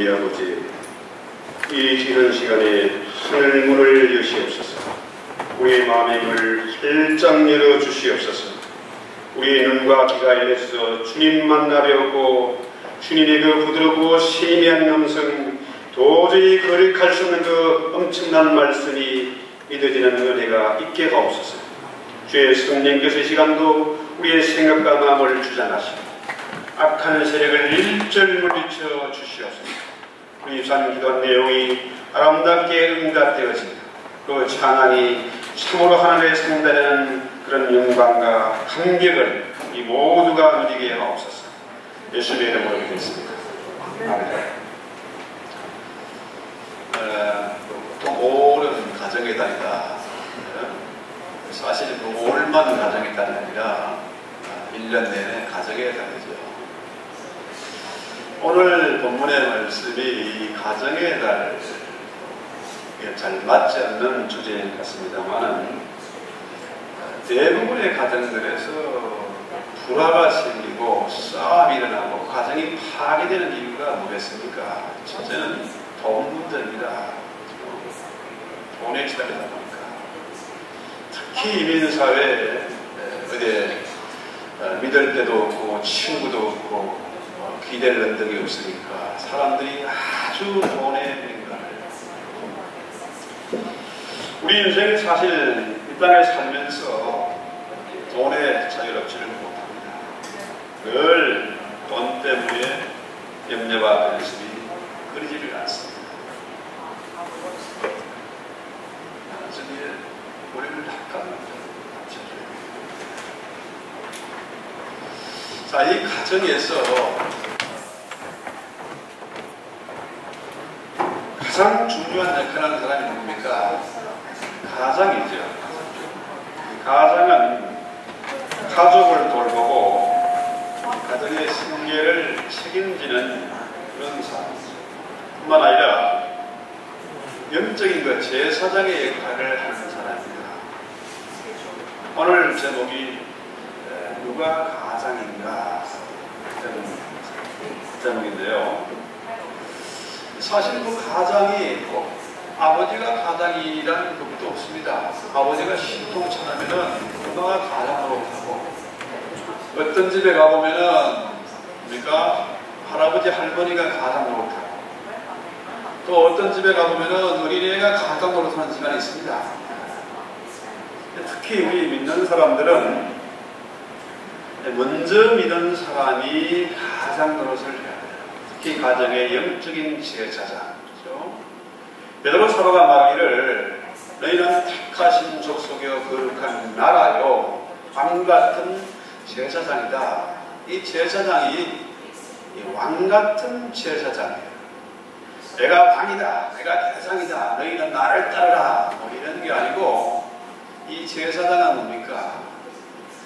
우리 아버지, 이 지른 시간에 하늘 문을 여시옵소서. 우리의 마음의 문을 활짝 열어 주시옵소서. 우리의 눈과 귀가 열려서 주님 만나려고 주님의 그 부드럽고 세미한 음성, 도저히 거역할 수 없는 그 엄청난 말씀이 믿어지는 은혜가 있게 하옵소서. 주의 성령께서 이 시간도 우리의 생각과 마음을 주장하시고 악한 세력을 일절 물리쳐 주시옵소서. 우리 입사님 기도한 내용이 아름답게 응답되어진다. 그 찬양이 참으로 하나님의 상달하는 그런 영광과 감격을 이 모두가 누리게 하옵소서. 예수님의 이름으로 기도했습니다. 아멘. 보통 5월은 가정의 달이다. 사실 5월만 가정의 달이 아니라 1년 내내 가정의 달이죠. 오늘 본문의 말씀이 이 가정의 달 잘 맞지 않는 주제인 것 같습니다만, 대부분의 가정들에서 불화가 생기고 싸움이 일어나고 가정이 파괴되는 이유가 뭐겠습니까? 첫째는 돈 문제입니다. 돈에 치달리다 보니까. 특히 이민사회에 어디 믿을 데도 없고 친구도 없고 기댈 언덕이 없으니까 사람들이 아주 돈에 민감해요. 우리 인생이 사실 이 땅에 살면서 돈에 자유롭지를 못합니다. 늘 돈 때문에 염려와 근심이 끊이지를 않습니다. 나중에 우리를 낚아먹죠. 자, 이 가정에서 가장 중요한 역할을 하는 사람이 누굽니까? 가장이죠. 가장은 가족을 돌보고 가정의 생계를 책임지는 그런 사람이죠. 뿐만 아니라 영적인 것, 제사장의 역할을 하는 사람입니다. 오늘 제목이 누가 가장인가 제목인데요. 사실 그 가장이 꼭 아버지가 가장이라는 것도 없습니다. 아버지가 신통차라면은 누가 가장으로 하고, 어떤 집에 가보면은 그러니까 할아버지 할머니가 가장 노릇하고, 또 어떤 집에 가보면은 어린애가 가장 노릇하는 집안이 있습니다. 특히 우리 믿는 사람들은 먼저 믿은 사람이 가장 노릇을 해야 돼요. 특히 가정의 영적인 제사장. 그렇죠? 베드로 사도가 말하기를 너희는 택하신 족속이요 거룩한 나라요 왕같은 제사장이다. 이 제사장이 왕같은 제사장이에요. 내가 왕이다, 내가 대상이다, 너희는 나를 따르라, 뭐 이런 게 아니고, 이 제사장은 뭡니까?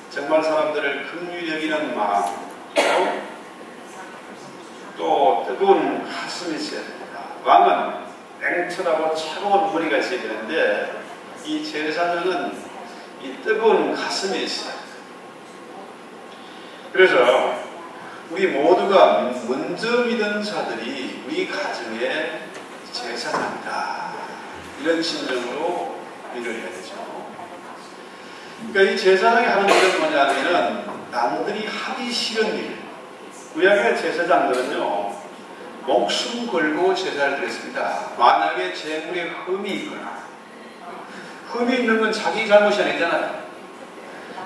정말 사람들을 긍휼히 여기는 마음, 또 뜨거운 가슴이 있어야 됩니다. 왕은 냉철하고 차가운 머리가 있어야 되는데, 이 제사장은 이 뜨거운 가슴이 있어요. 그래서 우리 모두가 먼저 믿은 자들이 우리 가정의 제사장이다. 이런 심정으로 일을 해야 되죠. 그러니까 이 제사장이 하는 일은 뭐냐면은 남들이 하기 싫은 일. 구약의 제사장들은요, 목숨 걸고 제사를 드렸습니다. 만약에 재물에 흠이 있거나, 흠이 있는 건 자기 잘못이 아니잖아요.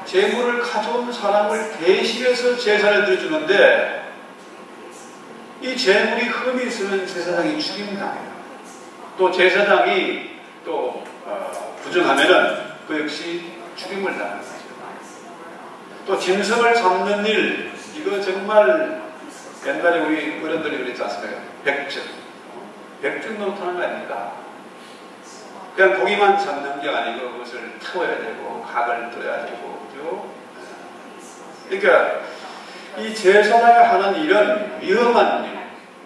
재물을 가져온 사람을 대신해서 제사를 드려주는데, 이 재물이 흠이 있으면 제사장이 죽임당해요. 또 제사장이 또 부정하면은 그 역시 죽임을 당하는 거죠. 또 짐승을 잡는 일, 이거 정말 옛날에 우리 어른들이 그랬지 않습니까? 백전 노릇하는 거 아닙니까? 그냥 고기만 잡는 게 아니고 그것을 태워야 되고 각을 떠야 되고, 그죠? 그러니까 이 제사장이 하는 일은 위험한 일,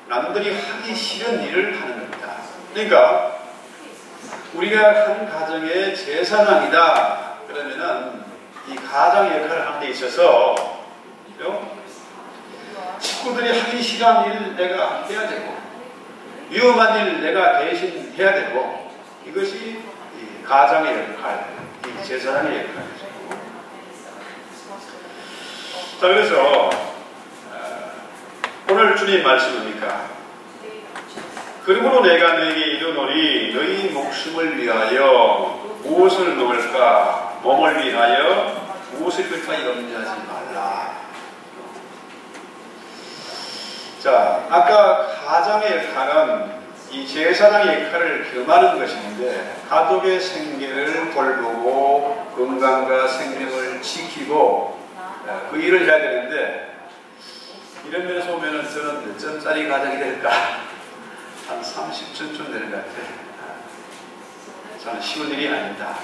남들이 하기 싫은 일을 하는 겁니다. 그러니까 우리가 한 가정의 제사장이다 그러면은 이 가장의 역할을 하는 데 있어서, 그죠? 식구들이 하기 싫은 일을 내가 해야 되고, 위험한 일 내가 대신 해야 되고, 이것이 이 가장의 역할, 이 제사장의 역할이죠. 자, 그래서 오늘 주님 말씀입니까? 그러므로 내가 너에게 이르노니 너희 목숨을 위하여 무엇을 먹을까, 몸을 위하여 무엇을 입을까 염려하지 말라. 자, 아까 가장의 역할은 이 제사장의 역할을 겸하는 것인데, 가족의 생계를 돌보고 건강과 생명을 지키고 그 일을 해야 되는데, 이런 면에서 보면은 저는 몇 점짜리 가정이 될까? 한 30점쯤 되는 것 같아요. 저는 쉬운 일이 아닙니다.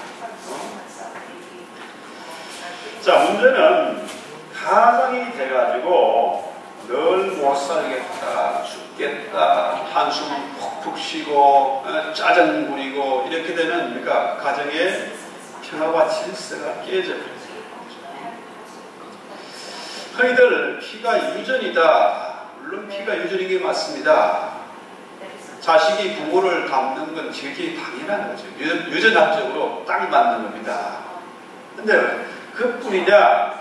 자, 문제는 가장이 돼가지고 늘 못 살겠다, 죽겠다, 한숨 푹푹 쉬고 짜증 부리고 이렇게 되면 그러니까 가정의 평화와 질서가 깨져버려요. 흔히들 피가 유전이다. 물론 피가 유전인 게 맞습니다. 자식이 부모를 닮는 건 지극히 당연한 거죠. 유전학적으로 딱 맞는 겁니다. 근데 그뿐이냐?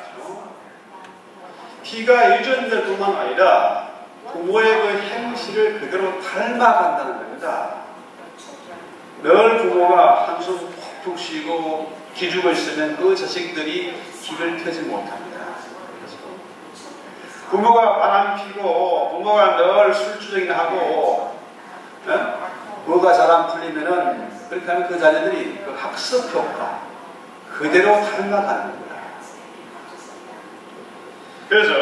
피가 유전될 뿐만 아니라 부모의 그 행실을 그대로 닮아간다는 겁니다. 늘 부모가 한숨 푹푹 쉬고 기죽어 있으면 그 자식들이 길을 펴지 못합니다. 부모가 바람 피고 부모가 늘 술주정이나 하고 뭐가 잘 안 풀리면은 그렇게 하면 그 자녀들이 그 학습 효과 그대로 닮아가는 겁니다. 그래서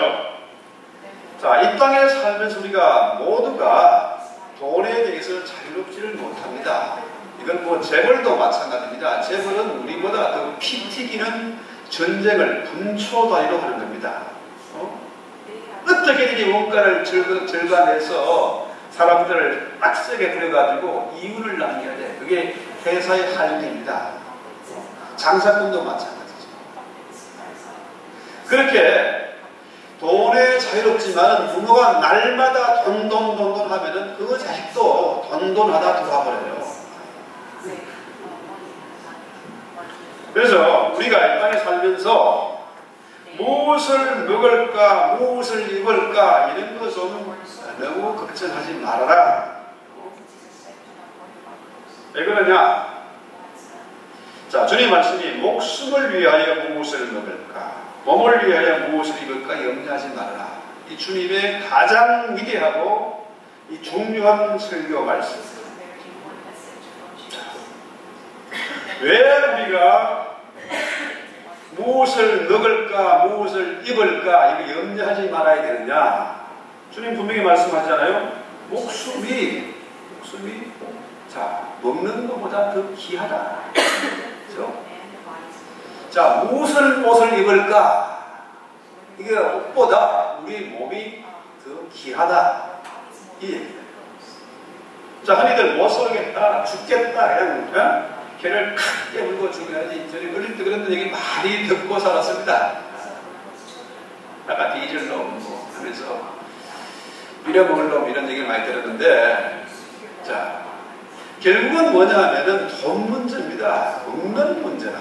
자, 이 땅에 살면서 우리가 모두가 돈에 대해서 자유롭지를 못합니다. 이건 뭐 재벌도 마찬가지입니다. 재벌은 우리보다 더 피 튀기는 전쟁을 분초 단위로 하는 겁니다. 어떻게든 원가를 절감해서 사람들을 빡세게 부려가지고 이윤을 남겨야 돼. 그게 회사의 할일입니다. 장사꾼도 마찬가지죠. 그렇게 돈에 자유롭지만 부모가 날마다 돈 하면은 그 자식도 돈하다 돌아버려요. 그래서 우리가 이 땅에 살면서 무엇을 먹을까, 무엇을 입을까 이런 거 좀 너무 걱정하지 말아라. 왜 그러냐? 자, 주님 말씀이 목숨을 위하여 무엇을 먹을까, 몸을 위하여 무엇을 입을까 염려하지 말아라. 이 주님의 가장 위대하고 이 중요한 설교 말씀. 왜 우리가 무엇을 먹을까, 무엇을 입을까 이거 염려하지 말아야 되느냐? 주님 분명히 말씀하잖아요. 목숨이 자, 먹는 것보다 더 귀하다. 그렇죠? 자, 무엇을 옷을 입을까? 이게 옷보다 우리 몸이 더 귀하다. 이 얘기예요. 자, 흔히들 못 살겠다, 죽겠다, 그냥 개를 크게 물고 죽여야지. 저는 어릴 때 그런 얘기 많이 듣고 살았습니다. 아까 디젤 놈 뭐 하면서 밀어먹을 놈 이런 얘기를 많이 들었는데, 자, 결국은 뭐냐 하면은 돈 문제입니다. 먹는 문제라.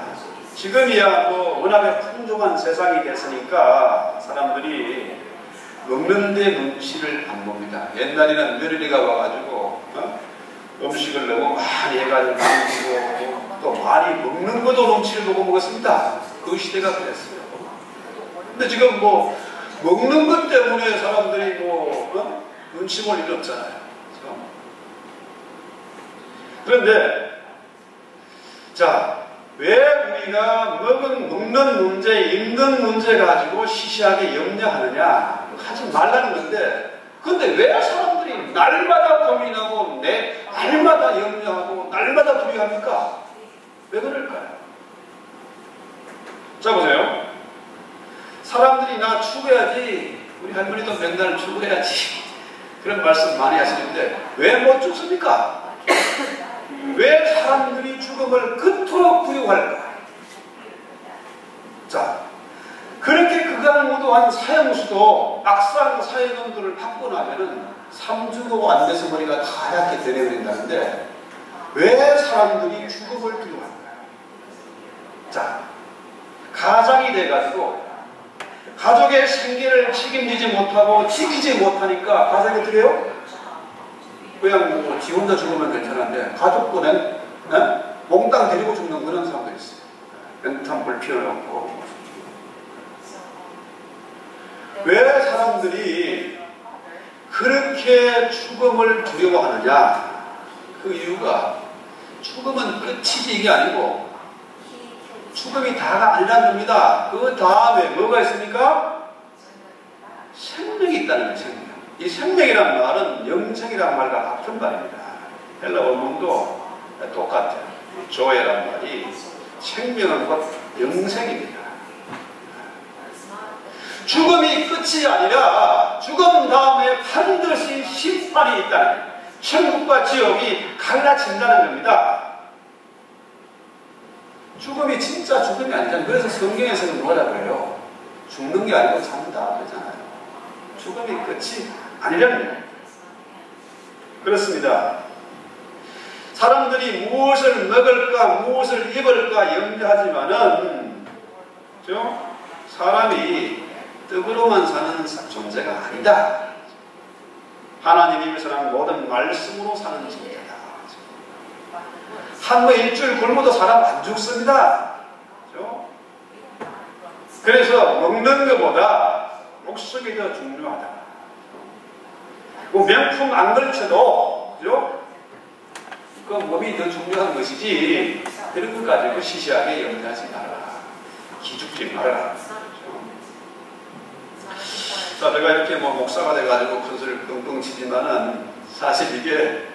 지금이야 뭐 워낙에 풍족한 세상이 됐으니까 사람들이 먹는데 눈치를 안 봅니다. 옛날에는 며느리가 와가지고 음식을 너무 많이 해가지고 먹고 또 많이 먹는 것도 눈치를 보고 먹었습니다. 그 시대가 그랬어요. 근데 지금 뭐 먹는 것 때문에 사람들이 뭐 눈치 볼 일 없잖아요. 그런데 자, 왜 우리가 먹는 문제, 입는 문제 가지고 시시하게 염려하느냐? 하지 말라는 건데, 근데 왜 사람들이 날마다 고민하고 날마다 염려하고 날마다 두려워합니까? 왜 그럴까요? 자, 보세요. 사람들이 나 죽어야지, 우리 할머니도 맨날 죽어야지 그런 말씀 많이 하시는데 왜 못 죽습니까? 왜 사람들이 죽음을 그토록 두려워할까? 자, 그렇게 그가 강간무도한 사형수도 막상 사형원들을 받고 나면은 3주도 안 돼서 머리가 하얗게 되내버린다는데 왜 사람들이 죽음을 두려워할까요? 자, 가장이 돼가지고 가족의 생계를 책임지지 못하고 지키지 못하니까 가장이 어떻게 해요? 그냥 뭐 지 혼자 죽으면 괜찮은데 가족들은 몽땅 데리고 죽는 그런 사람도 있어요. 연탄불 피워놓고. 왜 사람들이 그렇게 죽음을 두려워하느냐? 그 이유가 죽음은 끝이지 이게 아니고 죽음이 다가 아니라는 겁니다. 그 다음에 뭐가 있습니까? 생명이 있다는 거예요. 생명. 이 생명이라는 말은 영생이라는 말과 같은 말입니다. 헬라 원문도 똑같아요. 조에라는 말이 생명은 곧 영생입니다. 죽음이 끝이 아니라 죽음 다음에 반드시 심판이 있다는 거예요. 천국과 지옥이 갈라진다는 겁니다. 죽음이 진짜 죽음이 아니잖아요. 그래서 성경에서는 뭐라고 해요? 죽는 게 아니고 산다 그러잖아요. 죽음이 끝이 아니라는 거예요. 그렇습니다. 사람들이 무엇을 먹을까 무엇을 입을까 염려하지만은 사람이 떡으로만 사는 존재가 아니다. 하나님 입에서는 모든 말씀으로 사는 존재다. 한 번 일주일 굶어도 사람 안 죽습니다. 그렇죠? 그래서 먹는 것보다 목숨이 더 중요하다. 그 명품 안 걸쳐도 그죠? 그 몸이 더 중요한 것이지 그런 것 가지고 시시하게 염려하지 마라. 기죽지 마라. 자, 제가 이렇게 목사가 돼가지고 큰 소리를 끙끙 치지만은 사실 이게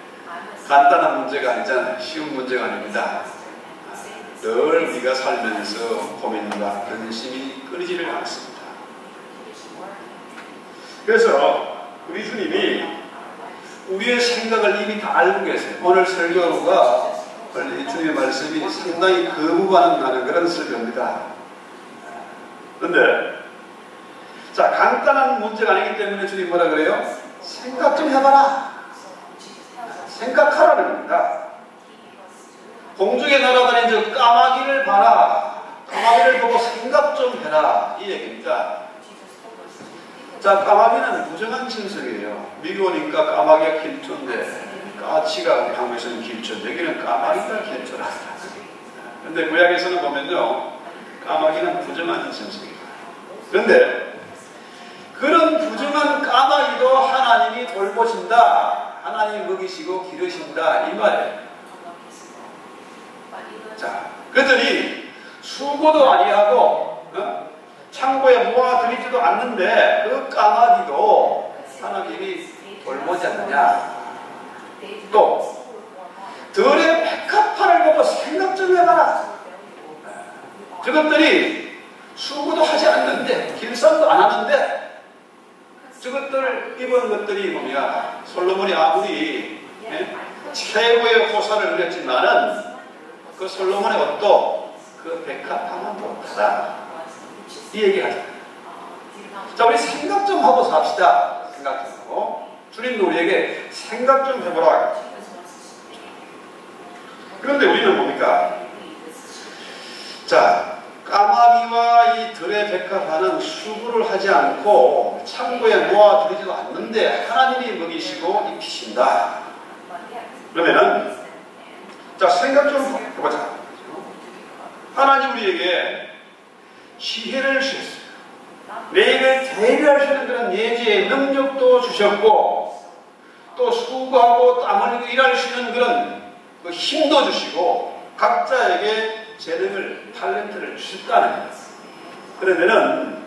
간단한 문제가 아니잖아요. 쉬운 문제가 아닙니다. 늘 우리가 살면서 고민과 근심이 끊이지를 않습니다. 그래서 우리 주님이 우리의 생각을 이미 다 알고 계세요. 오늘 설교가 주님의 말씀이 상당히 거부반응하는 그런 설교입니다. 그런데 자, 간단한 문제가 아니기 때문에 주님 뭐라 그래요? 생각 좀 해봐라. 생각하라는 겁니다. 공중에 날아다니는 저 까마귀를 봐라. 까마귀를 보고 생각 좀 해라. 이 얘기입니다. 자, 까마귀는 부정한 짐승이에요. 미국 오니까 까마귀가 길조인데 까치가 우리 한국에서는 길조인데 여기는 까마귀가 길조라다. 그런데 구약에서는 보면요, 까마귀는 부정한 짐승이에요. 그런데 그런 부정한 까마귀도 하나님이 돌보신다. 하나님이 먹이시고 기르신다. 이 말이에요. 자, 그랬더니 수고도 아니하고 창고에 모아들이지도 않는데 그 까마귀도 하나님이 돌보지 않느냐. 또 들의 백합화를 보고 생각 좀 해봐라. 저것들이 수고도 하지 않는데 길쌈도 안 하는데 저것들 입은 것들이 뭐냐, 솔로몬이 아무리 최고의 호사를 누렸지만은 그 솔로몬의 옷도 그 백합화만 못하다. 이 얘기 하잖아요. 자, 우리 생각 좀 하고 삽시다. 생각 좀 하고. 주님도 우리에게 생각 좀 해보라. 그런데 우리는 뭡니까? 자, 까마귀와 이 들의 백합화는 수고를 하지 않고 창고에 모아두지도 않는데 하나님이 먹이시고 입히신다. 그러면은 자, 생각 좀 해보자. 하나님 우리에게 지혜를 주셨어요. 매일을 대비할 수 있는 그런 예지의 능력도 주셨고 또 수고하고 땀 흘리고 일할 수 있는 그런 그 힘도 주시고 각자에게 재능을, 탤런트를 주셨다는 거예요. 그러면은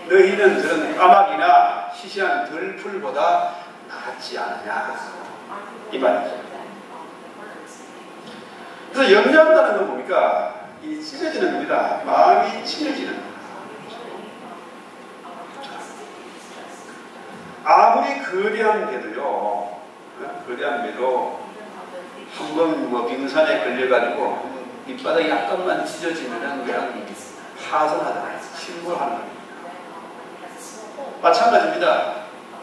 너희는 저런 까마귀나 시시한 들풀보다 낫지 않느냐 이 말이죠. 그래서 염려한다는 건 뭡니까? 이 찢어지는 겁니다. 마음이 찢어지는 겁니다. 아무리 거대한 배도요, 거대한 배도 한번 뭐 빙산에 걸려가지고 밑바닥이 약간만 찢어지면은 그냥 파손하잖아요. 침몰하는 겁니다. 마찬가지입니다.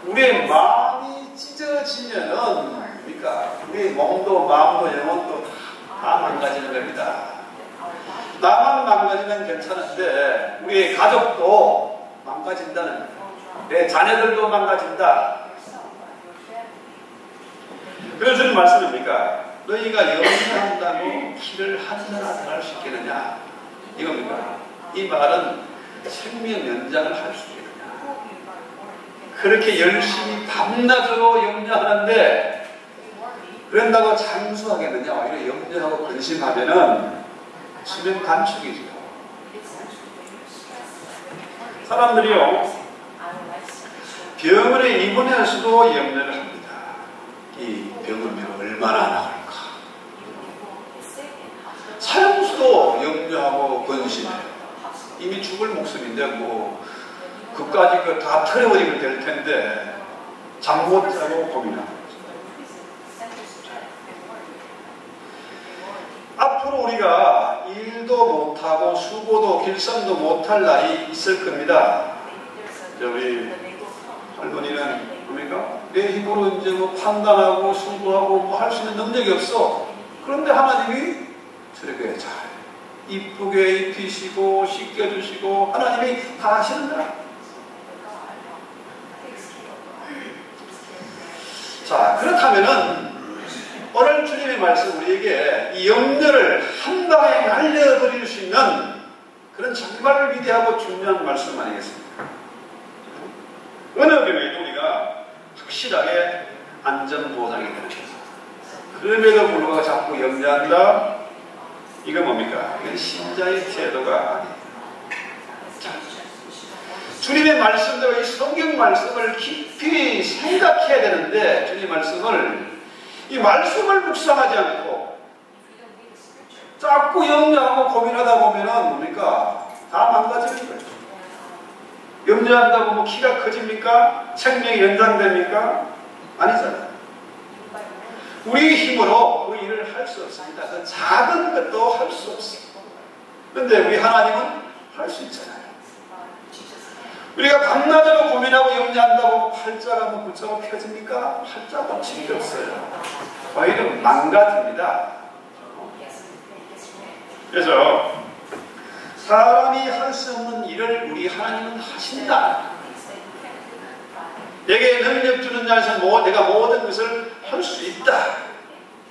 우리의 마음이 찢어지면은 그러니까 우리의 몸도 마음도 영혼도 다 망가지는 겁니다. 나만 망가지면 괜찮은데 우리의 가족도 망가진다는 거예요. 내 자녀들도 망가진다. 그래서 주님 말씀입니까? 너희가 염려한다고 길을 한나라 들어갈 수 있겠느냐? 이겁니까? 이 말은 생명 연장을 할 수 있겠느냐? 그렇게 열심히 밤낮으로 염려하는데 그런다고 장수하겠느냐? 오히려 염려하고 근심하면은 수면 단축이죠. 사람들이요, 병원에 입원해서도 염려를 합니다. 이 병원비가 얼마나 나갈까? 사형수도 염려하고 근심해요. 이미 죽을 목숨인데 뭐 그까지 다 털어버리면 될 텐데 잠 못 자고 고민하고. 앞으로 우리가 일도 못하고 수고도 길쌈도 못할 날이 있을 겁니다. 우리 할머니는 뭡니까? 내 힘으로 이제 뭐 판단하고 수고하고 뭐 할 수 있는 능력이 없어. 그런데 하나님이 저렇게 잘 이쁘게 입히시고 씻겨주시고 하나님이 다 하시는 거야. 자, 그렇다면은 오늘 주님의 말씀 우리에게 이 염려를 한 방에 날려버릴 수 있는 그런 정말 위대하고 중요한 말씀 아니겠습니까? 어느 경우에도 우리가 확실하게 안전보장이 되는 거죠. 그럼에도 불구하고 자꾸 염려한다? 이건 뭡니까? 이건 신자의 태도가 아니에요. 자, 주님의 말씀대로 이 성경 말씀을 깊이 생각해야 되는데 주님의 말씀을 이 말씀을 묵상하지 않고 자꾸 염려하고 고민하다 보면은 뭡니까? 다 망가지는 거예요. 염려한다고 뭐 키가 커집니까? 생명이 연장됩니까? 아니잖아요. 우리 힘으로 그 일을 할 수 없습니다. 그 작은 것도 할 수 없습니다. 그런데 우리 하나님은 할 수 있잖아요. 우리가 밤낮으로 고민하고 염려한다고 팔자가 뭐 붙잡고 펴집니까? 팔자 붙일 게 없어요. 오히려 망가집니다. 그래서 사람이 할 수 없는 일을 우리 하나님은 하신다. 내게 능력 주는 자에서 내가 모든 것을 할 수 있다.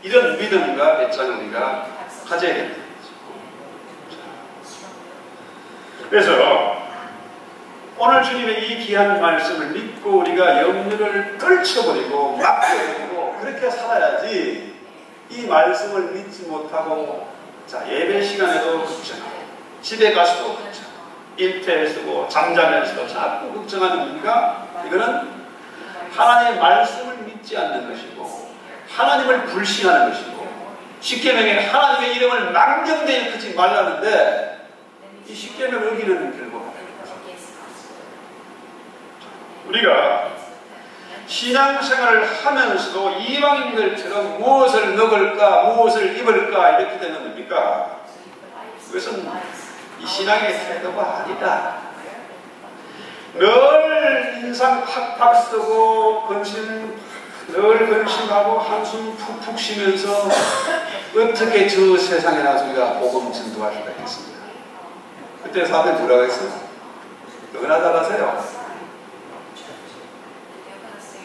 이런 믿음과 배짱을 우리가 가져야 된다. 그래서 오늘 주님의 이 귀한 말씀을 믿고 우리가 염려를 떨쳐버리고 막혀버리고 그렇게 살아야지 이 말씀을 믿지 못하고 자 예배 시간에도 걱정하고 집에 가서도 걱정하고 일터에서도 잠자면서도 자꾸 걱정하는 우리가 이거는 하나님의 말씀을 믿지 않는 것이고 하나님을 불신하는 것이고 십계명에 하나님의 이름을 망령되이 일컫지 말라는데 이 십계명을 어기는 결과가 우리가 신앙생활을 하면서도 이방인들처럼 무엇을 먹을까 무엇을 입을까 이렇게 되는 겁니까? 그것은 이 신앙의 태도가 아니다. 늘 인상 팍팍 쓰고 늘 근심하고 한숨 푹푹 쉬면서 어떻게 저 세상에 나서 우리가 복음 전도할 수가 있겠습니까? 그때 사람들이 뭐라고 했어요? 너나 잘하세요.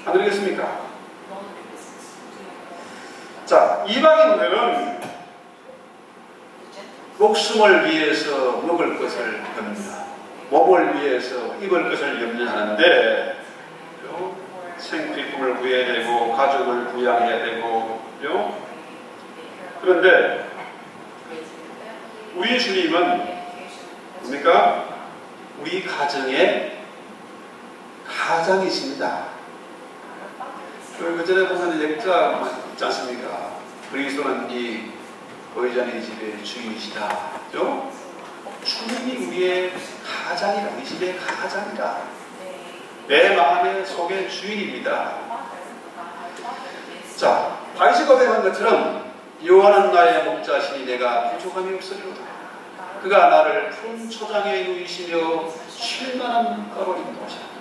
안 그러겠습니까? 자, 이방인들은 목숨을 위해서 먹을 것을 염려, 몸을 위해서 입을 것을 염려하는데 생필품을 구해야 되고 가족을 부양해야 되고 그런데 우리 주님은 뭡니까? 우리 가정의 가장이십니다. 그 전에 보면 역자 있지 않습니까? 그리스도는 이 보혜자의 집의 주인이시다. 주님이 우리의 가장이라, 우리 집의 가장이라. 내 마음의 속의 주인입니다. 자, 다윗이 고백한 것처럼 여호와는 나의 목자시니 내가 부족함이 없으리로다. 그가 나를 푸른 초장에 누이시며 쉴만한 물가로 인도하십니다.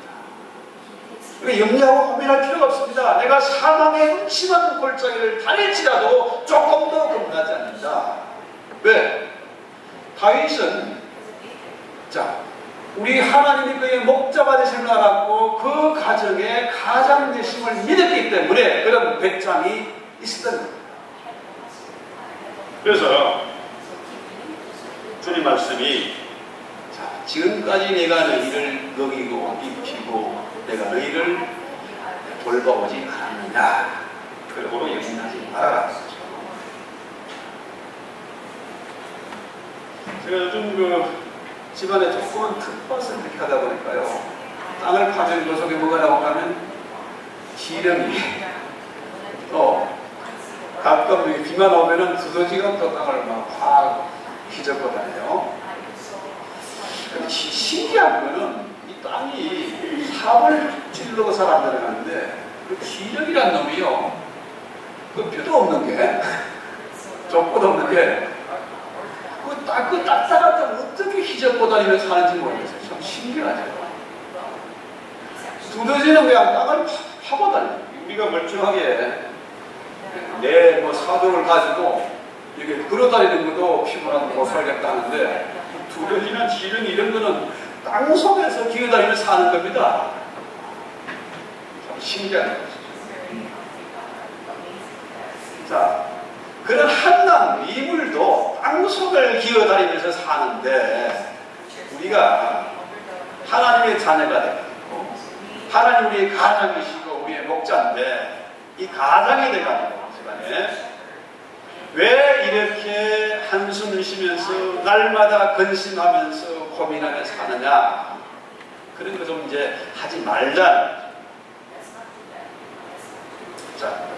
우리가 염려하고 고민할 필요가 없습니다. 내가 사망의 음침한 골짜기를 다닐지라도 조금도 겁나지 않는다. 왜? 다윗은 우리 하나님이 그의 목자가 되심을 알았고 그 가정의 가장 되심을 믿었기 때문에 그런 배짱이 있었던 겁니다. 그래서 주님 말씀이 지금까지 내가 너희를 먹이고 입히고 내가 너희를 돌봐오지 않았느냐. 그러므로 염려하지 말아라. 제가 요즘 집안에 조그만 텃밭을 이렇게 하다 보니까요, 땅을 파면 그 속에 뭐가 나오고 하면 지렁이, 가끔 비만 오면은 두더지가 또 땅을 막 휘젓고 다녀요. 근데 신기한 거는 이 땅이 삽을 찔러서 잘 안 들어가는데 그 지렁이란 놈이요, 그 뼈도 없는 게, 족보도 없는 게, 그 딱딱한 땅 어떻게 휘젓고 다니며 사는지 모르겠어요. 참 신기하죠. 두더지는 그냥 땅을 파고 다녀요. 우리가 멀쩡하게 내 사도를 가지고 이렇게 걸어다니는 것도 피곤하고 못 살겠다 하는데, 두더지나 지렁이 이런 거는 땅 속에서 기어다니며 사는 겁니다. 참 신기한 것이죠. 자, 그런 한남 이물도 땅 속을 기어다니면서 사는데, 우리가 하나님의 자녀가 되고 하나님 우리의 가장이시고 우리의 목자인데, 이 가장이 돼가지고 집안에 왜 이렇게 한숨을 쉬면서 날마다 근심하면서 고민하며 사느냐, 그런 거 좀 이제 하지 말자. 자,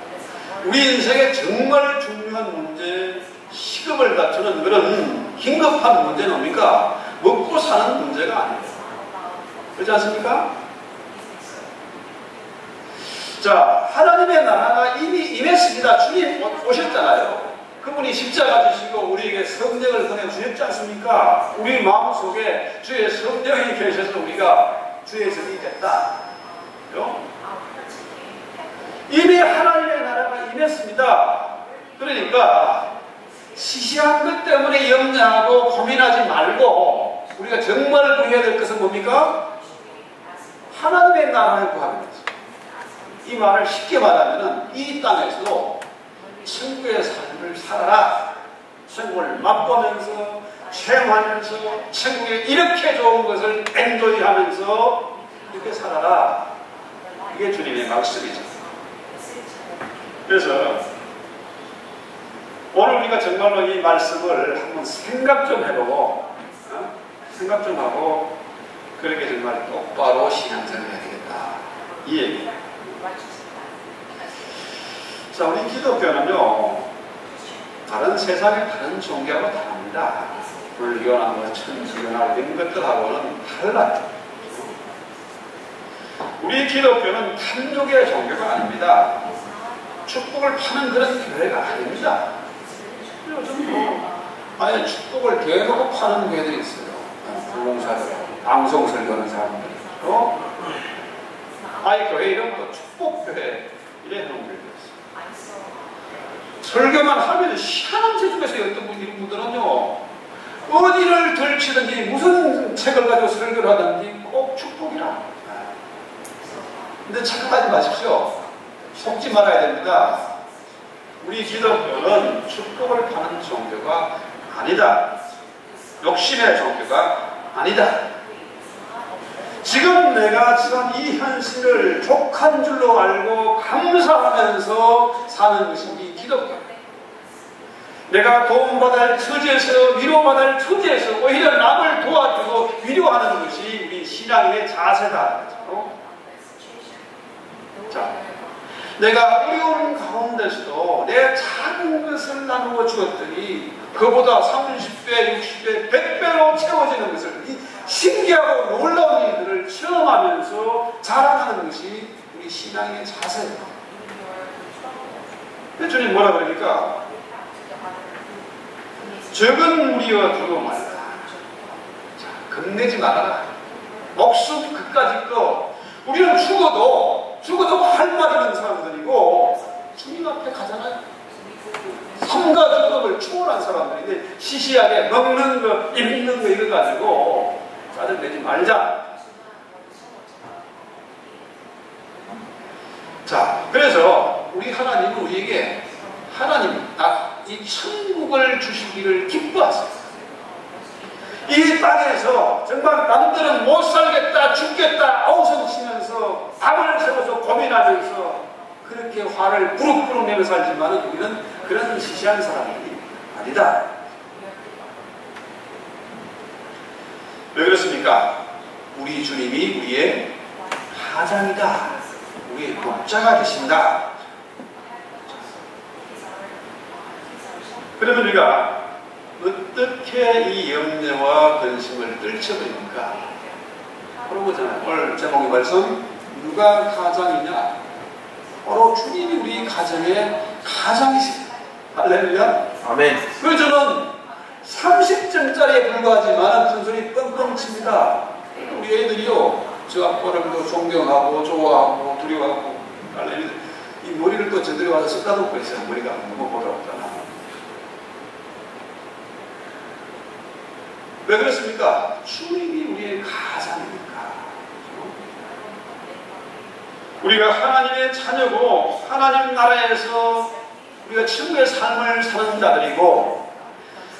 우리 인생에 정말 중요한 문제, 식업을 다투는 그런 긴급한 문제는 뭡니까? 먹고 사는 문제가 아니에요. 그렇지 않습니까? 자, 하나님의 나라가 이미 임했습니다. 주님 오셨잖아요. 그분이 십자가 지시고 우리에게 성령을 보내주셨지 않습니까? 우리 마음속에 주의 성령이 계셔서 우리가 주의 성이 됐다. 그렇죠? 이미 하나님의 나라가 임했습니다. 그러니까 시시한 것 때문에 염려하고 고민하지 말고 우리가 정말 구해야 될 것은 뭡니까? 하나님의 나라를 구하는 거죠. 이 말을 쉽게 말하면 이 땅에서도 천국의 삶을 살아라. 천국을 맛보면서 체험하면서 천국에 이렇게 좋은 것을 엔조이하면서 이렇게 살아라. 이게 주님의 말씀이죠. 그래서 오늘 우리가 정말로 이 말씀을 한번 생각 좀 해보고 생각 좀 하고 그렇게 정말 똑바로 신앙생활을 해야 되겠다. 이 얘기예요. 자, 우리 기독교는요, 다른 세상의 다른 종교하고 다릅니다. 불교나 천주교나 이런 것들하고는 달라요. 우리 기독교는 탐욕의 종교가 아닙니다. 축복을 파는 그런 교회가 아닙니다. 요즘 아예 축복을 대놓고 파는 교회들이 있어요. 불공사들, 방송 설교하는 사람들. 아예 교회 이름도 축복교회 이래 해놓은 교회들 있어요. 설교만 하면 희한한 제주에서 어떤 분들은요, 어디를 들치든지 무슨 책을 가지고 설교를 하든지 꼭 축복이라. 근데 착각하지 마십시오. 속지 말아야 됩니다. 우리 기독교는 축복을 파는 종교가 아니다. 욕심의 종교가 아니다. 지금 내가 이 현실을 족한 줄로 알고 감사하면서 사는 것이 이 기독교. 내가 도움받을 처지에서 위로받을 처지에서 오히려 남을 도와주고 위로하는 것이 우리 신앙인의 자세다. 자, 내가 어려운 가운데서도 내 작은 것을 나누어 주었더니 그보다 30배, 60배, 100배로 채워지는 것을, 이 신기하고 놀라운 일들을 체험하면서 자라나는 것이 우리 신앙의 자세입니다. 주님 뭐라 그러니까? 적은 무리와 두고 말라. 자, 겁내지 말아라. 목숨 그까짓 거. 우리는 죽어도 죽어도 할 말 있는 사람들이고 주님 앞에 가잖아요. 삶과 죽음을 초월한 사람들인데 시시하게 먹는 거, 입는 거 이거 가지고 짜증내지 말자. 자, 그래서 우리 하나님은 우리에게 이 천국을 주시기를 기뻐하세요. 이 땅에서 정말 남들은 못 살겠다, 죽겠다, 아우성치면서 밤을 새워서 고민하면서 그렇게 화를 부룩부룩 내며 살지만 우리는 그런 시시한 사람들이 아니다. 왜 그렇습니까? 우리 주님이 우리의 가장이다. 우리의 목자가 되신다. 그러면 우리가 어떻게 이 염려와 근심을 떨쳐버립니까? 물어보잖아요. 오늘 제목의 말씀, 누가 가장이냐? 바로 주님이 우리 가정의 가장이십니다. 할렐루야. 아멘. 그래서 저는 30점짜리에 불과하지만 큰소리 뻥뻥 칩니다. 우리 애들이요, 저 아빠를 또 존경하고 좋아하고 두려워하고 할렐루야. 이 머리를 또 저들이 와서 쓰다듬고 있어요. 머리가 너무 보답잖아. 왜 그렇습니까? 주님이 우리의 가장이니까. 우리가 하나님의 자녀고 하나님 나라에서 우리가 천국의 삶을 사는 자들이고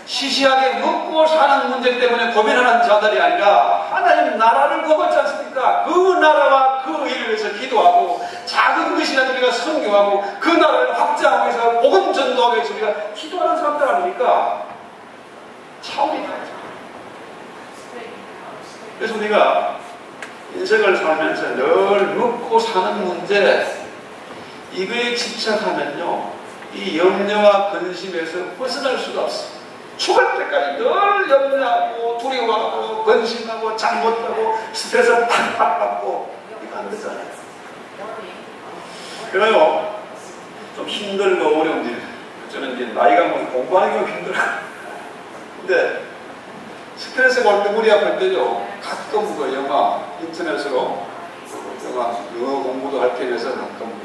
시시하게 먹고 사는 문제 때문에 고민하는 자들이 아니라 하나님 나라를 먹었지 않습니까? 그 나라와 그 일을 위해서 기도하고 작은 것이라도 우리가 선교하고 그 나라를 확장하기 위해서 복음 전도하기 위해서 우리가 기도하는 사람들 아닙니까? 차원이 다르죠. 그래서 우리가 인생을 살면서 늘 먹고 사는 문제 이거에 집착하면요 이 염려와 근심에서 벗어날 수가 없어요. 죽을 때까지 늘 염려하고 두려워하고 근심하고 잠 못 자고 스트레스 팍팍 받고 이거 안 되잖아요. 그래요 좀 힘들고 어려운 일 저는 이제 나이가 먹으면 공부하는 게 힘들어요. 근데 스트레스가 올 때 머리 아플 때죠. 가끔 그 영화 인터넷으로 영화 영어 공부도 할 겸해서 가끔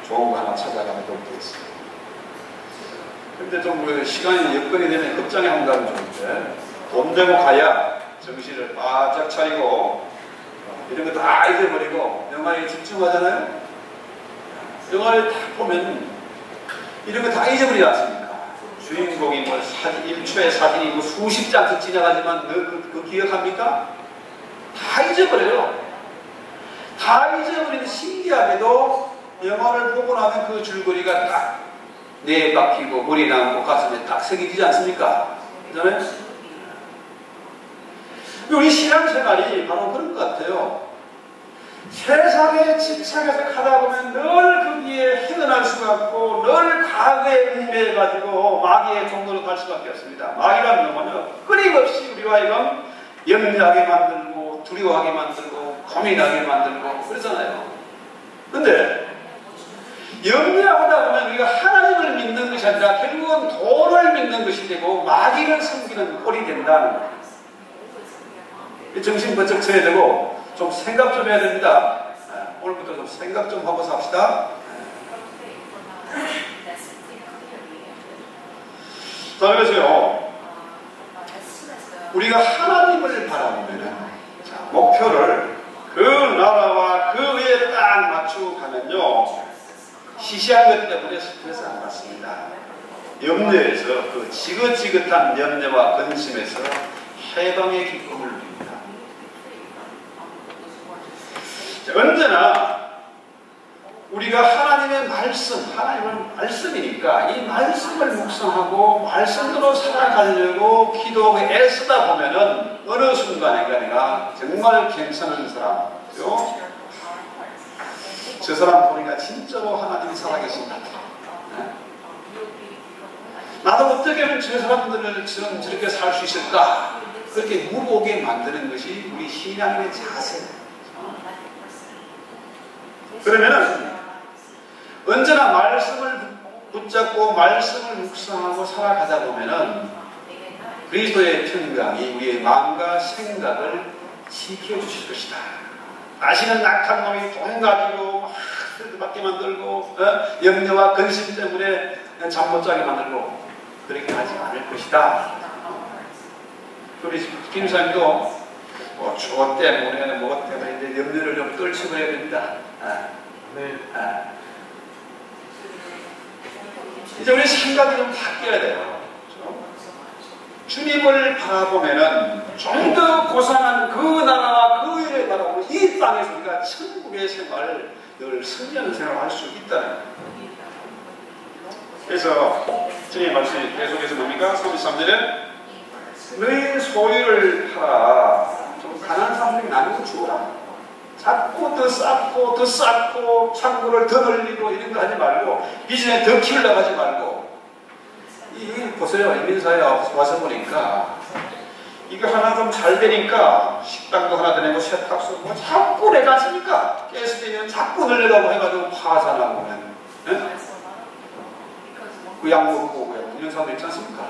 좋은 거 하나 찾아가는 경우도 있어요. 근데 좀 시간이 여건이 되면 극장에 한 번 가면 좋은데 돈 되고 가야 정신을 바짝 차리고 이런 거 다 잊어버리고 영화에 집중하잖아요. 영화를 딱 보면 이런 거 다 잊어버리지 않습니까? 주인공이 뭐 1초의 사진이 뭐 수십 장씩 지나가지만 그 기억합니까? 다 잊어버려요. 다 잊어버리는 신기하게도 영화를 보고 나면 그 줄거리가 딱 뇌에 박히고 머리 나오고 가슴에 딱 새겨지지 않습니까? 그잖아요? 우리 신앙생활이 바로 그런 것 같아요. 세상에 집착해서 가다 보면 늘 거기에 헤어날 수가 없고 늘 과거에 얽매여가지고 마귀의 종로로 갈 수밖에 없습니다. 마귀라는 놈은요 끊임없이 우리와 하여금 염려하게 만들고 두려워하게 만들고 고민하게 만들고 그러잖아요. 근데 염려하다 보면 우리가 하나님을 믿는 것이 아니라 결국은 돈을 믿는 것이 되고 마귀를 섬기는 꼴이 된다는 거예요. 정신 번쩍 쳐야 되고 좀 생각 좀 해야 됩니다. 오늘부터 좀 생각 좀 하고 삽시다. 자, 그래서요 우리가 하나님을 바라보면은 목표를 그 나라와 그 위에 딱 맞추고 가면요 시시한 것 때문에 스트레스 안 받습니다. 염려에서 그 지긋지긋한 염려와 근심에서 해방의 기쁨을 누립니다. 언제나 우리가 하나님의 말씀, 하나님은 말씀이니까 이 말씀을 묵상하고 말씀대로 살아가려고 기도하고 애쓰다 보면은 어느 순간에 내가 정말 괜찮은 사람이요. 저 사람 보니까 진짜로 하나님이 살아계신 것 같아. 네? 나도 어떻게 하면 저 사람들처럼 저렇게 살 수 있을까? 그렇게 물어보게 만드는 것이 우리 신앙의 자세. 그러면은 언제나 말씀을 붙잡고 말씀을 묵상하고 살아가다 보면은 그리스도의 평강이 우리의 마음과 생각을 지켜주실 것이다. 아시는 낙한 놈이 돈 가지고 막 받게 만들고 염려와 근심 때문에 잠 못 자게 만들고 그렇게 하지 않을 것이다. 우리 김사님도 뭐 주어 때문에 뭐 때문에 이제 염려를 좀 떨치고 해야 됩니다. 이제 우리 생각이 좀 바뀌어야 돼요. 주님을 바라보면은 좀 더 고상한 그 나라와 그 일을 바라보고 이 땅에서 우리가 천국의 생활을 늘 승리하는 생활을 할 수 있다는 거예요. 그래서 주님 말씀이 계속해서 뭡니까? 33절에 너희 소유를 팔아 좀 가난한 사람들에게 나누고 주어라. 자꾸 더 쌓고 더 쌓고 창고를 더 늘리고 이런 거 하지 말고 비전에 더 키우려고 하지 말고 이 보세요. 인민사회에 와서 보니까 이거 하나 좀 잘 되니까 식당도 하나 더 내고 세탁소 뭐 자꾸 내가 쓰니까 가스되면 자꾸 늘리려고 해가지고 파산하고 그 약 먹고 이런 사람들 있지 않습니까?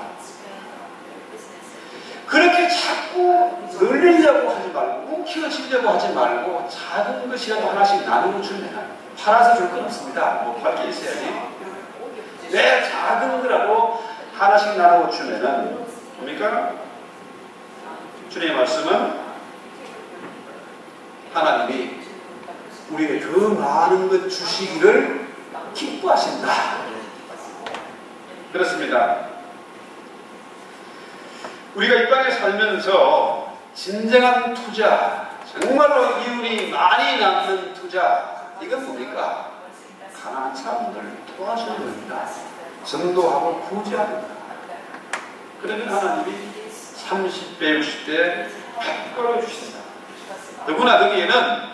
그렇게 자꾸 늘리려고 하지 말고 키워지려고 하지 말고 작은 것이라도 하나씩 나누어 주면 팔아서 줄 건 없습니다. 뭐 팔 게 있어야지. 내 작은 거라도 하나씩 나누어 주면은 뭡니까? 주님의 말씀은 하나님이 우리에게 더 많은 것 주시기를 기뻐하신다. 그렇습니다. 우리가 이 땅에 살면서 진정한 투자, 정말로 이윤이 많이 남는 투자, 이건 뭡니까? 가난한 사람들 도와주는 겁니다. 전도하고 구제하는 겁니다. 그러면 하나님이 30배, 60대 100%를 주신다. 더구나 거기에는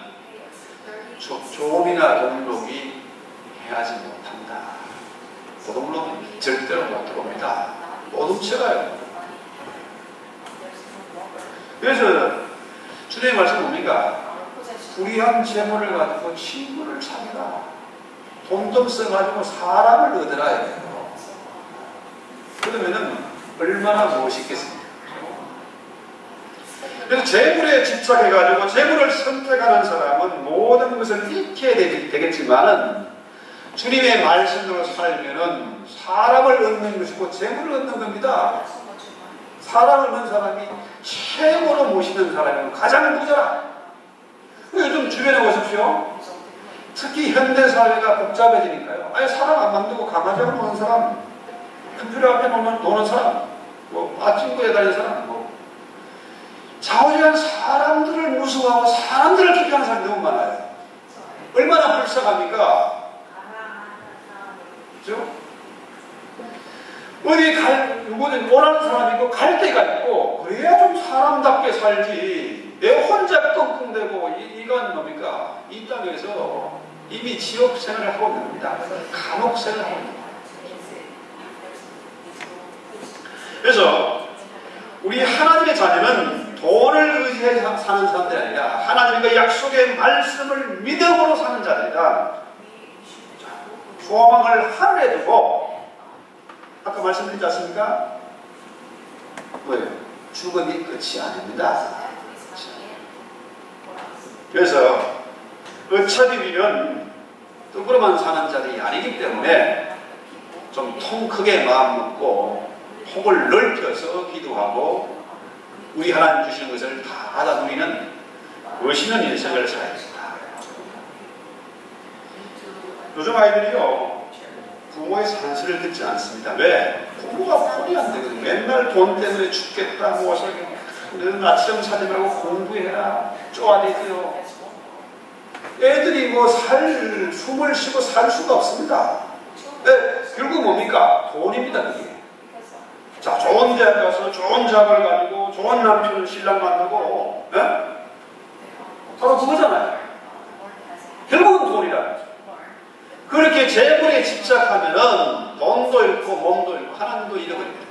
조금이나 돈록이 해하지 못한다. 도둑놈은 절대로 못 들어옵니다. 못 훔쳐가요. 그래서 주님의 말씀 뭡니까? 불의한 재물을 가지고 친구를 사귀라. 돈 좀 써가지고 사람을 얻으라 해요. 그러면은 얼마나 멋있겠습니까? 그래서 재물에 집착해가지고 재물을 선택하는 사람은 모든 것을 잃게 되겠지만은 주님의 말씀으로 살면은 사람을 얻는 것이고 재물을 얻는 겁니다. 사람을 얻는 사람이 최고로 모시는 사람이고 가장 부자라. 요즘 주변에 보십시오. 특히 현대사회가 복잡해지니까요. 아예 사람 안 만들고 강아지하고 노는 사람, 컴퓨터 앞에 노는 사람, 뭐 아침구에 다니는 사람, 뭐 좌우지간 사람들을 무서워하고 사람들을 기피하는 사람이 너무 많아요. 얼마나 불쌍합니까? 그죠? 어디 누구든 오라는 사람이 있고 갈 데가 있고 그래야 좀 사람답게 살지. 내 혼자 끙끙대고 이건 뭡니까? 이 땅에서 이미 지옥 생활을 하고 있는 겁니다. 감옥 생활을 하고 있는 겁니다. 그래서 우리 하나님의 자녀는 돈을 의지해서 사는 사람들이 아니라 하나님의 약속의 말씀을 믿음으로 사는 자들이다. 소망을 하늘에 두고 아까 말씀드리지 않습니까? 뭐예요? 죽음이 끝이 아닙니다. 그래서 어차피 우리는 떡으로만 사는 자들이 아니기 때문에 좀 통 크게 마음 먹고 폭을 넓혀서 기도하고 우리 하나님 주시는 것을 다 받아 누리는 멋있는 인생을 살아야 됩니다. 요즘 아이들이요 부모의 산소를 듣지 않습니다. 왜? 부모가 폰이 안 되거든요. 맨날 돈 때문에 죽겠다 모아서 너는 아침 사지 말고 공부해라 쪼아대세요. 애들이 뭐 숨을 쉬고 살 수가 없습니다. 네, 결국 뭡니까? 돈입니다. 그게. 자, 좋은 대학 가서 좋은 잡을 가지고 좋은 남편을 신랑 만나고 네? 바로 그거잖아요. 결국은 돈이라. 그렇게 재물에 집착하면은 돈도 잃고 몸도 잃고 하나님도 잃어버립니다.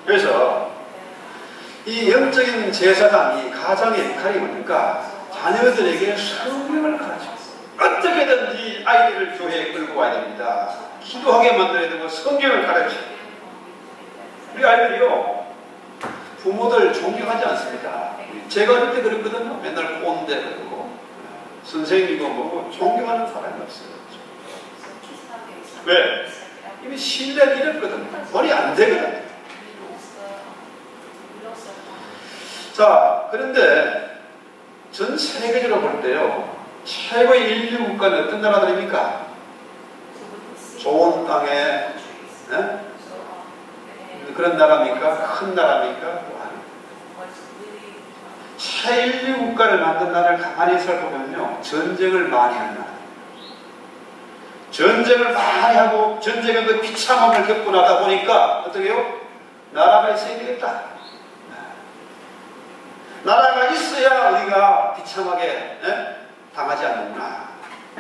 그래서 이 영적인 제사장이 가장의 역할이 뭡니까? 자녀들에게 성령을 가르쳐 어떻게든지 아이들을 교회에 끌고 와야 됩니다. 기도하게 만들어야 되고 성경을 가르쳐. 우리 아이들이요 부모들 존경하지 않습니다. 제가 어릴 때 그랬거든요. 맨날 꼰대 그러고 선생님이고 뭐고 존경하는 사람이 없어요. 왜? 이미 신뢰를 잃었거든요. 머리 안 되거든요. 자, 그런데 전 세계적으로 볼 때요, 최고의 인류 국가는 어떤 나라들입니까? 좋은 땅에, 네? 그런 나라입니까? 큰 나라입니까? 최인류 국가를 만든 나라를 가만히 살펴보면요, 전쟁을 많이 하는 나라. 전쟁을 많이 하고 전쟁의 그 비참함을 겪고 나다 보니까 어떻게 해요? 나라가 있어야 되겠다. 나라가 있어야 우리가 비참하게 당하지 않는구나.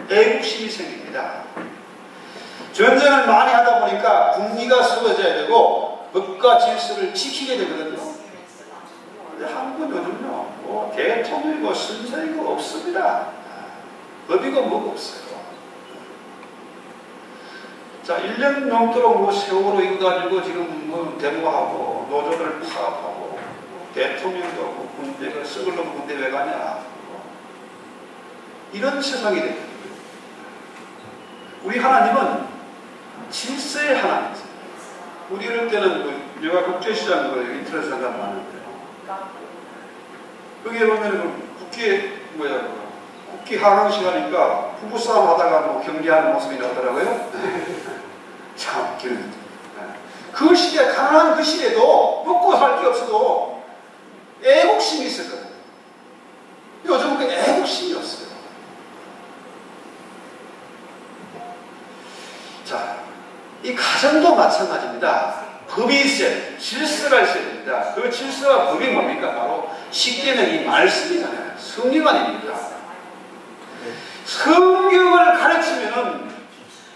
애국심이 생깁니다. 전쟁을 많이 하다 보니까 국리가 세워져야 되고 법과 질서를 지키게 되거든요. 근데 한국은 요즘요, 뭐 대통령이고 선생이고 없습니다. 법이고 뭐가 없어요. 자, 1년 넘도록 뭐 세월호 이거 가지고 지금 뭐 데모하고 노조를 파업하고 대통령도 없고 군대가 썩을 놈 군대 왜 가냐, 이런 세상이 됩니다. 우리 하나님은 질서의 하나님이세요. 우리 이럴 때는 그 여가 국제시장 그 인터넷 상담 하는데요, 거기에 보면 국회 국회 하강식 하니까 부부싸움 하다가 뭐 경기하는 모습이 나오더라고요. 참 그 시대, 가난한 그 시대도 먹고 살 게 없어도 애국심이 있었거든요. 요즘은 그 애국심이 없어요. 자, 이 가정도 마찬가지입니다. 법이 있어야 돼요. 질서가 있어야 됩니다. 그 질서와 법이 뭡니까? 바로 십계명이 말씀이잖아요. 성경 아닙니까? 성경을 가르치면은,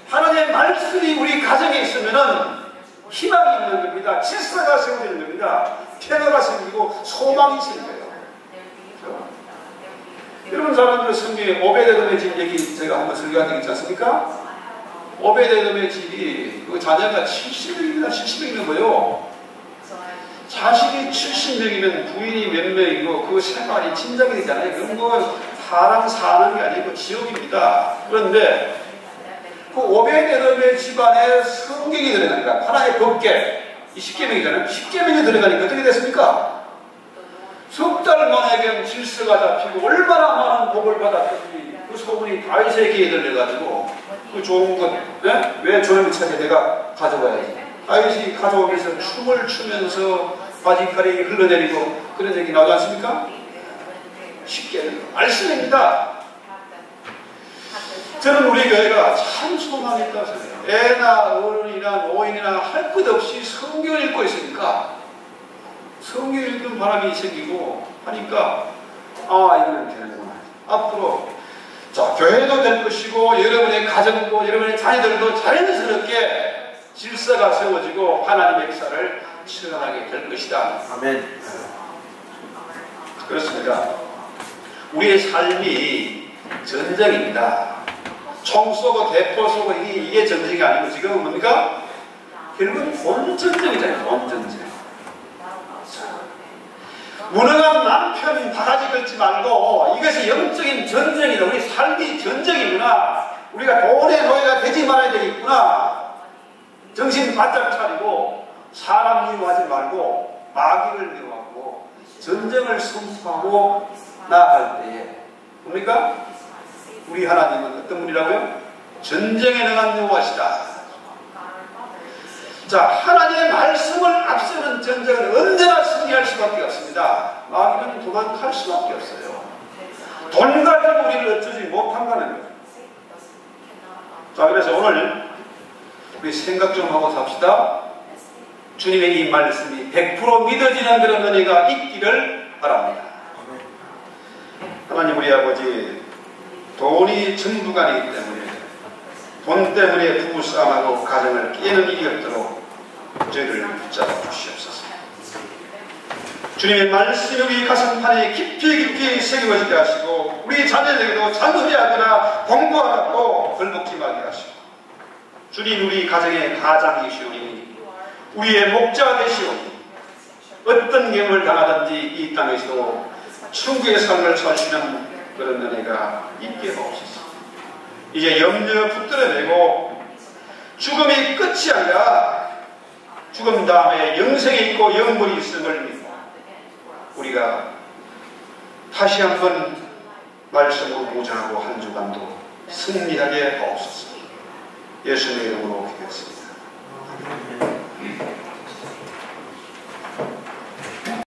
하나님의 말씀이 우리 가정에 있으면은 희망이 있는 겁니다. 질서가 세워지는 겁니다. 평화가 생기고 소망이 생겨요. 그렇죠? 여러분 잘 아는 성경에 오베데돔의 집 얘기 제가 한번 설교한 적 있지 않습니까? 오베데돔의 집이 그 자녀가 70명입니다. 70명이면 뭐요? 자식이 70명이면 부인이 몇 명이고 그 생활이 친정이 되잖아요. 그건 뭐 사람 사는 게 아니고 지옥입니다. 그런데 그 오베데돔의 집안에 성경이 들어가니까, 하나의 법계, 이 10계명이잖아요. 10계명이 들어가니까 어떻게 됐습니까? 석 달 만에 질서가 잡히고 얼마나 많은 복을 받았던지 그 소문이 다윗에게 들려가지고 그 좋은 것, 네? 왜 저놈이 찾아 내가 가져가야지. 다윗이 가져오면서 춤을 추면서 바지가랑이 흘러내리고 그런 얘기 나오지 않습니까? 10계명 말씀입니다. 저는 우리 교회가 참 소망이 있다고 생각해요. 애나 어른이나 노인이나 할 것 없이 성경을 읽고 있으니까 성경 읽는 바람이 생기고 하니까 이거는 되는구나. 앞으로 자, 교회도 될 것이고 여러분의 가정도 여러분의 자녀들도 자연스럽게 질서가 세워지고 하나님의 역사를 체험하게 될 것이다. 아멘. 그렇습니다. 우리의 삶이 전쟁입니다. 총 쏘고 대포 쏘고 이게 전쟁이 아니고 지금은 뭡니까? 결국은 본전쟁이잖아요. 본전쟁. 무능한 남편 바가지 긁지 말고 이것이 영적인 전쟁이다. 우리 삶이 전쟁이구나. 우리가 돈의 노예가 되지 말아야 되겠구나. 정신 바짝 차리고 사람 미워하지 말고 마귀를 미워하고 전쟁을 선포하고 나아갈 때에 뭡니까? 우리 하나님은 어떤 분이라고요? 전쟁에 능한 여호와시다. 자, 하나님의 말씀을 앞세우는 전쟁은 언제나 승리할 수밖에 없습니다. 마귀는 도망갈 수밖에 없어요. 돈 가지고 우리를 어쩌지 못한다는 거죠. 자, 그래서 오늘 우리 생각 좀 하고 삽시다. 주님의 이 말씀이 100% 믿어지는 그런 은혜가 있기를 바랍니다. 하나님, 우리 아버지, 돈이 전부가 아니기 때문에 돈 때문에 부부싸움하고 가정을 깨는 일이 없도록 저희를 붙잡아 주시옵소서. 주님의 말씀이 우리 가슴판에 깊이 새겨지게 하시고 우리 자녀에게도 잔소리하거나 공부하라고 걸복심하게 하시고 주님, 우리 가정의 가장이시오니 우리의 목자 되시오니 어떤 경험을 당하든지 이 땅에서도 천국의 삶을 살 수 있는 그런 은혜가 있게 하옵소서. 이제 염려 붙들어내고 죽음이 끝이 아니라 죽음 다음에 영생이 있고 영물이 있음을 믿고 우리가 다시 한번 말씀으로 모전하고 한 주간도 승리하게 하옵소서. 예수님의 이름으로 기도했습니다.